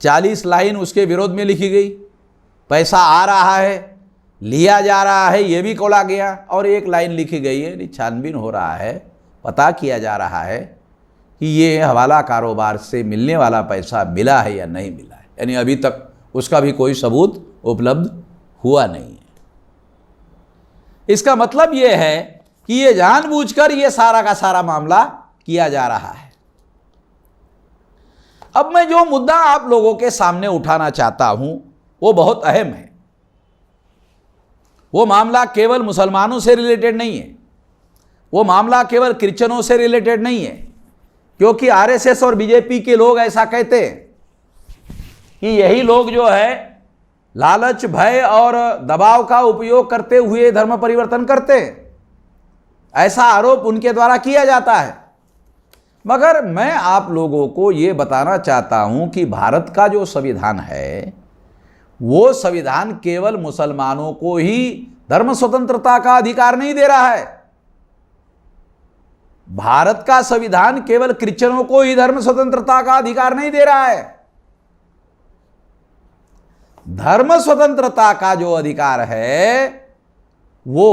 40 लाइन उसके विरोध में लिखी गई, पैसा आ रहा है, लिया जा रहा है, ये भी खोला गया, और एक लाइन लिखी गई है छानबीन हो रहा है, पता किया जा रहा है कि ये हवाला कारोबार से मिलने वाला पैसा मिला है या नहीं मिला है। यानी अभी तक उसका भी कोई सबूत उपलब्ध हुआ नहीं है। इसका मतलब ये है कि ये जानबूझकर ये सारा का सारा मामला किया जा रहा है। अब मैं जो मुद्दा आप लोगों के सामने उठाना चाहता हूं वो बहुत अहम है। वो मामला केवल मुसलमानों से रिलेटेड नहीं है, वो मामला केवल क्रिश्चियनों से रिलेटेड नहीं है, क्योंकि आरएसएस और बीजेपी के लोग ऐसा कहते हैं कि यही लोग जो है लालच, भय और दबाव का उपयोग करते हुए धर्म परिवर्तन करते हैं, ऐसा आरोप उनके द्वारा किया जाता है। मगर मैं आप लोगों को ये बताना चाहता हूं कि भारत का जो संविधान है वो संविधान केवल मुसलमानों को ही धर्म स्वतंत्रता का अधिकार नहीं दे रहा है। भारत का संविधान केवल क्रिश्चियनों को ही धर्म स्वतंत्रता का अधिकार नहीं दे रहा है। धर्म स्वतंत्रता का जो अधिकार है वो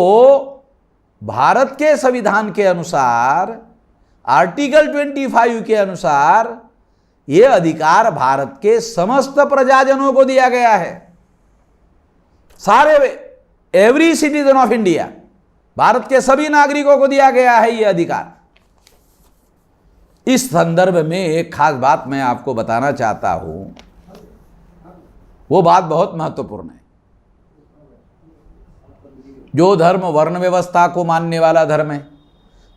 भारत के संविधान के अनुसार, आर्टिकल 25 के अनुसार, ये अधिकार भारत के समस्त प्रजाजनों को दिया गया है। सारे, every citizen of India, Bharat के सभी नागरिकों को दिया गया है ये अधिकार। इस संदर्भ में एक खास बात मैं आपको बताना चाहता हूं, वो बात बहुत महत्वपूर्ण है। जो धर्म वर्ण व्यवस्था को मानने वाला धर्म है,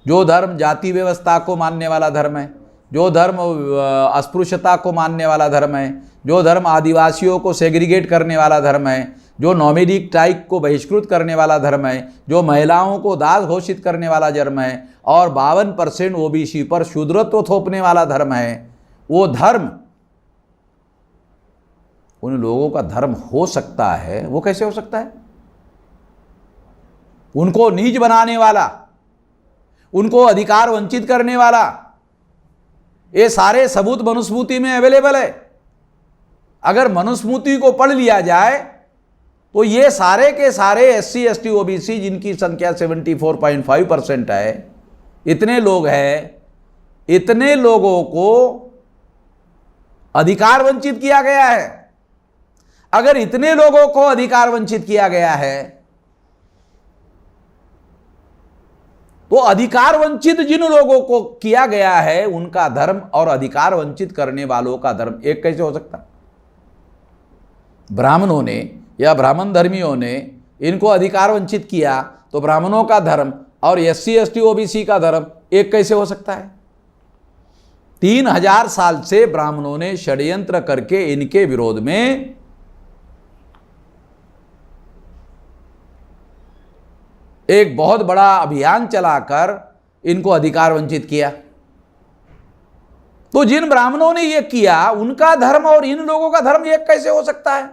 जो धर्म जाति व्यवस्था को मानने वाला धर्म है, जो धर्म अस्पृश्यता को मानने वाला धर्म है, जो धर्म आदिवासियों को सेग्रीगेट करने वाला धर्म है, जो नॉमिडिक टाइप को बहिष्कृत करने वाला धर्म है, जो महिलाओं को दास घोषित करने वाला धर्म है और 52% ओबीसी पर शूद्रत्व थोपने वाला धर्म है, वो धर्म उन लोगों का धर्म हो सकता है। वो कैसे हो सकता है? उनको नीच बनाने वाला, उनको अधिकार वंचित करने वाला, ये सारे सबूत मनुस्मृति में अवेलेबल है। अगर मनुस्मृति को पढ़ लिया जाए तो ये सारे के सारे SC ST OBC जिनकी संख्या 74.5% है, इतने लोग हैं, इतने लोगों को अधिकार वंचित किया गया है। अगर इतने लोगों को अधिकार वंचित किया गया है तो अधिकार वंचित जिन लोगों को किया गया है उनका धर्म और अधिकार वंचित करने वालों का धर्म एक कैसे हो सकता? ब्राह्मणों ने या ब्राह्मण धर्मियों ने इनको अधिकार वंचित किया तो ब्राह्मणों का धर्म और SC ST OBC का धर्म एक कैसे हो सकता है? 3000 साल से ब्राह्मणों ने षड्यंत्र करके इनके विरोध में एक बहुत बड़ा अभियान चलाकर इनको अधिकार वंचित किया। तो जिन ब्राह्मणों ने यह किया उनका धर्म और इन लोगों का धर्म एक कैसे हो सकता है?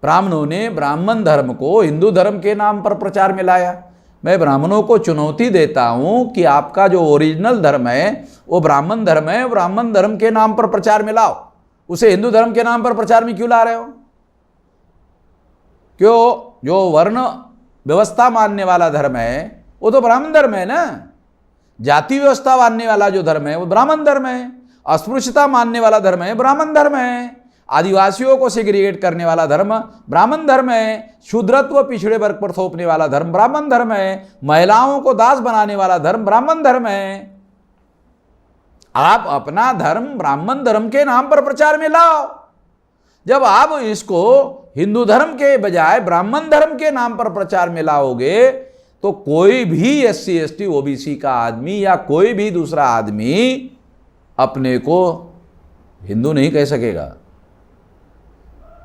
ब्राह्मणों ने ब्राह्मण धर्म को हिंदू धर्म के नाम पर प्रचार में लाया। मैं ब्राह्मणों को चुनौती देता हूं कि आपका जो ओरिजिनल धर्म है वो ब्राह्मण धर्म है, ब्राह्मण धर्म के नाम पर प्रचार में लाओ, उसे हिंदू धर्म के नाम पर प्रचार में क्यों ला रहे हो? क्यों? जो वर्ण व्यवस्था मानने वाला धर्म है वो तो ब्राह्मण धर्म है ना। जाति व्यवस्था मानने वाला जो धर्म है वो ब्राह्मण धर्म है। अस्पृश्यता मानने वाला धर्म है ब्राह्मण धर्म है। आदिवासियों को सेग्रीगेट करने वाला धर्म ब्राह्मण धर्म है। शूद्रत्व पिछड़े वर्ग पर थोपने वाला धर्म ब्राह्मण धर्म है। महिलाओं को दास बनाने वाला धर्म ब्राह्मण धर्म है। आप अपना धर्म ब्राह्मण धर्म के नाम पर प्रचार में लाओ। जब आप इसको हिंदू धर्म के बजाय ब्राह्मण धर्म के नाम पर प्रचार में लाओगे तो कोई भी SC ST OBC का आदमी या कोई भी दूसरा आदमी अपने को हिंदू नहीं कह सकेगा,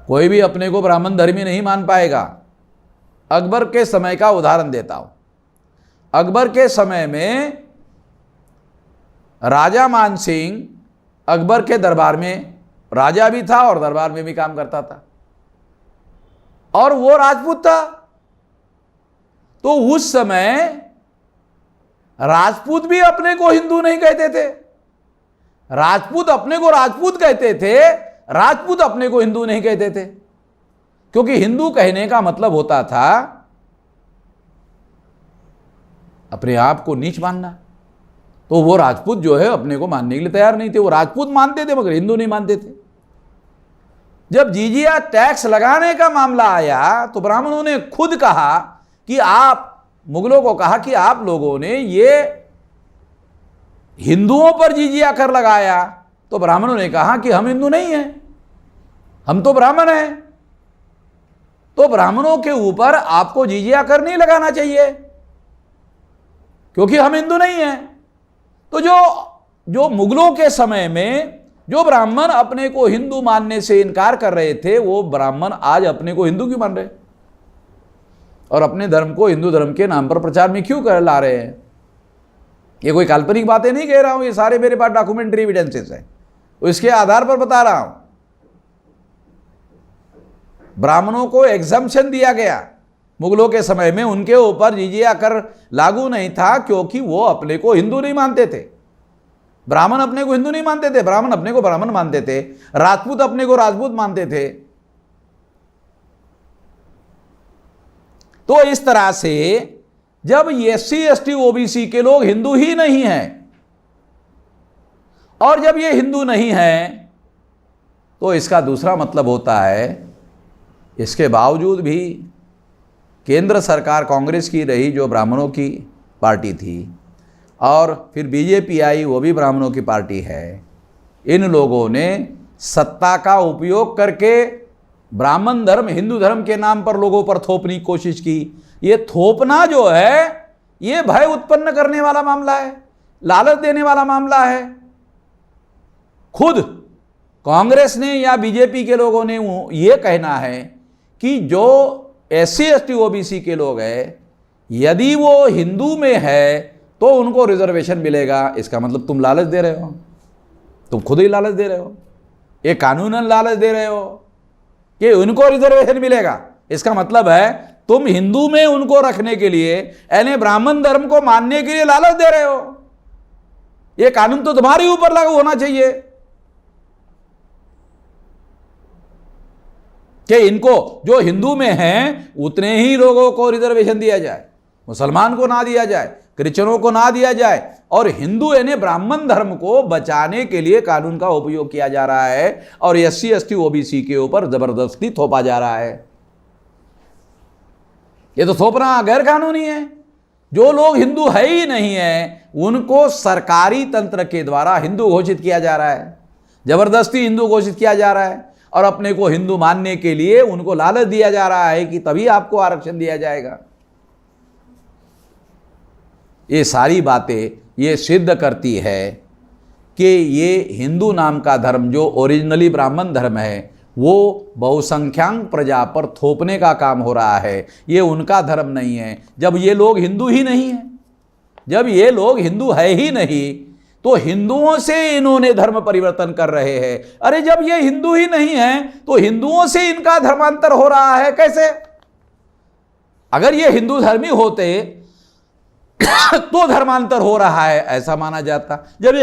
कोई भी अपने को ब्राह्मण धर्मी नहीं मान पाएगा। अकबर के समय का उदाहरण देता हूं। अकबर के समय में राजा मान सिंह अकबर के दरबार में राजा भी था और दरबार में भी काम करता था, और वो राजपूत था। तो उस समय राजपूत भी अपने को हिंदू नहीं कहते थे, राजपूत अपने को राजपूत कहते थे, राजपूत अपने को हिंदू नहीं कहते थे, क्योंकि हिंदू कहने का मतलब होता था अपने आप को नीच मानना। तो वो राजपूत जो है अपने को मानने के लिए तैयार नहीं थे, वो राजपूत मानते थे मगर हिंदू नहीं मानते थे। जब जिजिया टैक्स लगाने का मामला आया तो ब्राह्मणों ने खुद कहा कि आप, मुगलों को कहा कि आप लोगों ने ये हिंदुओं पर जिजिया कर लगाया। तो ब्राह्मणों ने कहा कि हम हिंदू नहीं हैं, हम तो ब्राह्मण हैं, तो ब्राह्मणों के ऊपर आपको जिजिया कर नहीं लगाना चाहिए क्योंकि हम हिंदू नहीं हैं। तो जो मुगलों के समय में जो ब्राह्मण अपने को हिंदू मानने से इनकार कर रहे थे, वो ब्राह्मण आज अपने को हिंदू क्यों मान रहे और अपने धर्म को हिंदू धर्म के नाम पर प्रचार में क्यों कर ला रहे हैं? ये कोई काल्पनिक बातें नहीं कह रहा हूं, ये सारे मेरे पास डॉक्यूमेंट्री एविडेंसेस है, इसके आधार पर बता रहा हूं। ब्राह्मणों को एग्जम्पशन दिया गया मुगलों के समय में, उनके ऊपर जिजिया कर लागू नहीं था क्योंकि वो अपने को हिंदू नहीं मानते थे। ब्राह्मण अपने को हिंदू नहीं मानते थे, ब्राह्मण अपने को ब्राह्मण मानते थे, राजपूत अपने को राजपूत मानते थे। तो इस तरह से जब एससी एसटी ओबीसी के लोग हिंदू ही नहीं हैं, और जब ये हिंदू नहीं हैं, तो इसका दूसरा मतलब होता है इसके बावजूद भी केंद्र सरकार कांग्रेस की रही जो ब्राह्मणों की पार्टी थी, और फिर बीजेपी आई वो भी ब्राह्मणों की पार्टी है। इन लोगों ने सत्ता का उपयोग करके ब्राह्मण धर्म हिंदू धर्म के नाम पर लोगों पर थोपने की कोशिश की। ये थोपना जो है ये भय उत्पन्न करने वाला मामला है, लालच देने वाला मामला है। खुद कांग्रेस ने या बीजेपी के लोगों ने ये कहना है कि जो एससी एसटी ओबीसी के लोग हैं, यदि वो हिंदू में है तो उनको रिजर्वेशन मिलेगा। इसका मतलब तुम लालच दे रहे हो, तुम खुद ही लालच दे रहे हो, ये कानूनन लालच दे रहे हो कि उनको रिजर्वेशन मिलेगा। इसका मतलब है तुम हिंदू में उनको रखने के लिए, यानी ब्राह्मण धर्म को मानने के लिए लालच दे रहे हो। ये कानून तो तुम्हारे ऊपर लागू होना चाहिए कि इनको जो हिंदू में हैं उतने ही लोगों को रिजर्वेशन दिया जाए, मुसलमान को ना दिया जाए, क्रिश्चियनों को ना दिया जाए। और हिंदू यानी ब्राह्मण धर्म को बचाने के लिए कानून का उपयोग किया जा रहा है और एससी एसटी ओबीसी के ऊपर जबरदस्ती थोपा जा रहा है। ये तो थोपना गैर कानूनी है। जो लोग हिंदू है ही नहीं है उनको सरकारी तंत्र के द्वारा हिंदू घोषित किया जा रहा है, जबरदस्ती हिंदू घोषित किया जा रहा है, और अपने को हिंदू मानने के लिए उनको लालच दिया जा रहा है कि तभी आपको आरक्षण दिया जाएगा। ये सारी बातें ये सिद्ध करती है कि ये हिंदू नाम का धर्म जो ओरिजिनली ब्राह्मण धर्म है वो बहुसंख्यांक प्रजा पर थोपने का काम हो रहा है। ये उनका धर्म नहीं है। जब ये लोग हिंदू ही नहीं हैं, जब ये लोग हिंदू है ही नहीं, तो हिंदुओं से इन्होंने धर्म परिवर्तन कर रहे हैं। अरे जब ये हिंदू ही नहीं है तो हिंदुओं से इनका धर्मांतर हो रहा है कैसे? अगर ये हिंदू धर्मी होते तो धर्मांतर हो रहा है ऐसा माना जाता। जब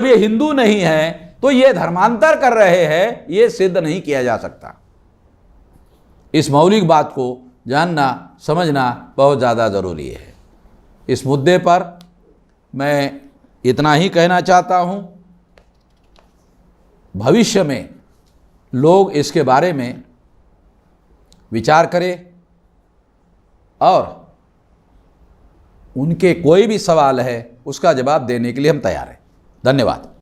ये हिंदू नहीं है तो ये धर्मांतर कर रहे हैं, ये सिद्ध नहीं किया जा सकता। इस मौलिक बात को जानना समझना बहुत ज़्यादा ज़रूरी है। इस मुद्दे पर मैं इतना ही कहना चाहता हूँ, भविष्य में लोग इसके बारे में विचार करें और उनके कोई भी सवाल है उसका जवाब देने के लिए हम तैयार हैं। धन्यवाद।